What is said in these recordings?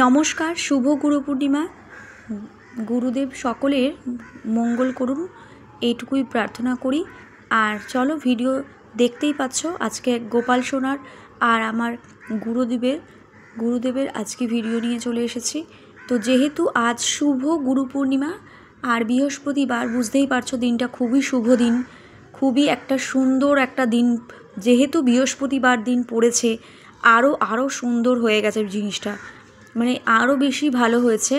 নমস্কার, শুভ গুরু পূর্ণিমা। গুরুদেব সকলের মঙ্গল করুন এইটুকুই প্রার্থনা করি। আর চলো, ভিডিও দেখতেই পাচ্ছ, আজকে গোপাল সোনার আর আমার গুরুদেবের আজকে ভিডিও নিয়ে চলে এসেছি। তো যেহেতু আজ শুভ গুরু পূর্ণিমা আর বৃহস্পতিবার, বুঝতেই পারছো দিনটা খুবই শুভ দিন, খুবই একটা সুন্দর একটা দিন। যেহেতু বৃহস্পতিবার দিন পড়েছে, আরও সুন্দর হয়ে গেছে জিনিসটা, মানে আরও বেশি ভালো হয়েছে।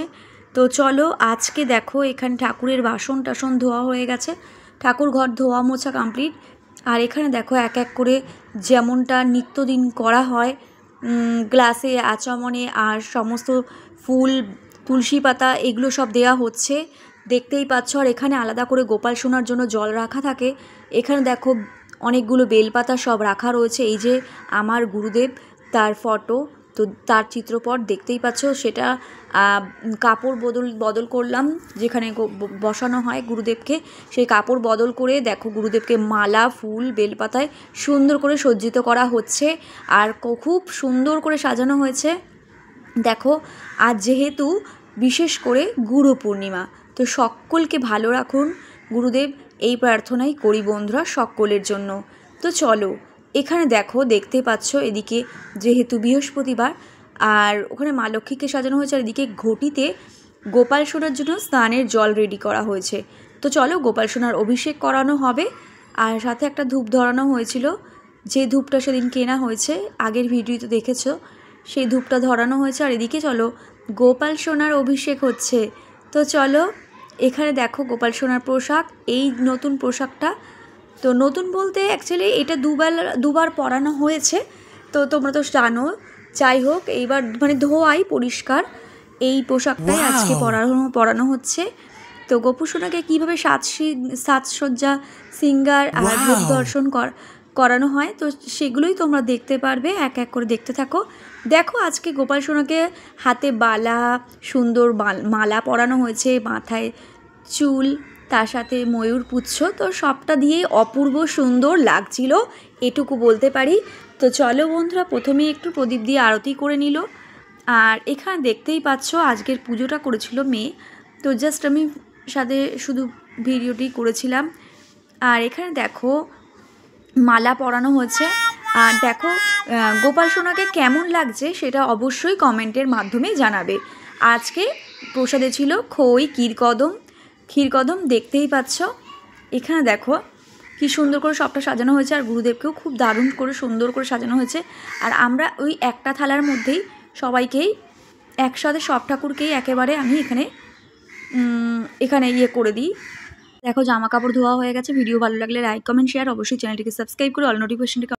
তো চলো, আজকে দেখো এখানে ঠাকুরের বাসন টাসন ধোয়া হয়ে গেছে, ঠাকুর ঘর ধোয়া মোছা কমপ্লিট। আর এখানে দেখো এক এক করে যেমনটা নিত্যদিন করা হয়, গ্লাসে আচমনে আর সমস্ত ফুল, তুলসী পাতা, এগুলো সব দেয়া হচ্ছে, দেখতেই পাচ্ছ। আর এখানে আলাদা করে গোপাল সোনার জন্য জল রাখা থাকে। এখানে দেখো অনেকগুলো বেলপাতা সব রাখা রয়েছে। এই যে আমার গুরুদেব, তার ফটো, তো তার চিত্রপট দেখতেই পাচ্ছ। সেটা কাপড় বদল করলাম, যেখানে বসানো হয় গুরুদেবকে, সেই কাপড় বদল করে দেখো গুরুদেবকে মালা, ফুল, বেলপাতায় সুন্দর করে সজ্জিত করা হচ্ছে। আর খুব সুন্দর করে সাজানো হয়েছে দেখো। আজ যেহেতু বিশেষ করে গুরু পূর্ণিমা, তো সকলকে ভালো রাখুন গুরুদেব, এই প্রার্থনাই করি বন্ধুরা সকলের জন্য। তো চলো, এখানে দেখো দেখতে পাচ্ছ, এদিকে যেহেতু বৃহস্পতিবার আর ওখানে মা লক্ষ্মীকে সাজানো হয়েছে, আর এদিকে ঘটিতে গোপাল সোনার জন্য স্নানের জল রেডি করা হয়েছে। তো চলো, গোপাল সোনার অভিষেক করানো হবে। আর সাথে একটা ধূপ ধরানো হয়েছিল, যে ধূপটা সেদিন কেনা হয়েছে, আগের ভিডিওতে দেখেছো, সেই ধূপটা ধরানো হয়েছে। আর এদিকে চলো, গোপাল সোনার অভিষেক হচ্ছে। তো চলো, এখানে দেখো গোপাল সোনার পোশাক, এই নতুন পোশাকটা। তো নতুন বলতে অ্যাকচুয়ালি এটা দুবার পরানো হয়েছে, তো তোমরা তো জানো। যাই হোক, এইবার মানে ধোয়াই পরিষ্কার, এই পোশাকটাই আজকে পরানো হচ্ছে। তো গোপু সোনাকে কীভাবে সাজসজ্জা, সিঙ্গার আর ধূপ দর্শন করানো হয়, তো সেগুলোই তোমরা দেখতে পারবে, এক এক করে দেখতে থাকো। দেখো আজকে গোপাল সোনাকে হাতে বালা, সুন্দর মালা পরানো হয়েছে, মাথায় চুল, তার সাথে ময়ূর পুচ্ছ, তো সবটা দিয়েই অপূর্ব সুন্দর লাগছিল, এটুকু বলতে পারি। তো চলো বন্ধুরা, প্রথমে একটু প্রদীপ দিয়ে আরতি করে নিল। আর এখানে দেখতেই পাচ্ছ আজকের পুজোটা করেছিল মেয়ে, তো জাস্ট আমি সাথে শুধু ভিডিওটি করেছিলাম। আর এখানে দেখো মালা পরানো হয়েছে। আর দেখো গোপাল সোনাকে কেমন লাগছে সেটা অবশ্যই কমেন্টের মাধ্যমে জানাবে। আজকে প্রসাদে ছিল খই, ক্ষীরকদম দেখতেই পাচ্ছ। এখানে দেখো কি সুন্দর করে সবটা সাজানো হয়েছে, আর গুরুদেবকেও খুব দারুণ করে সুন্দর করে সাজানো হয়েছে। আর আমরা ওই একটা থালার মধ্যেই সবাইকেই একসাথে, সব ঠাকুরকেই একেবারে আমি এখানে ইয়ে করে দিই। দেখো জামা কাপড় ধোয়া হয়ে গেছে। ভিডিও ভালো লাগলে লাইক, কমেন্ট, শেয়ার, অবশ্যই চ্যানেলটিকে সাবস্ক্রাইব করে অল নোটিফিকেশনটিকে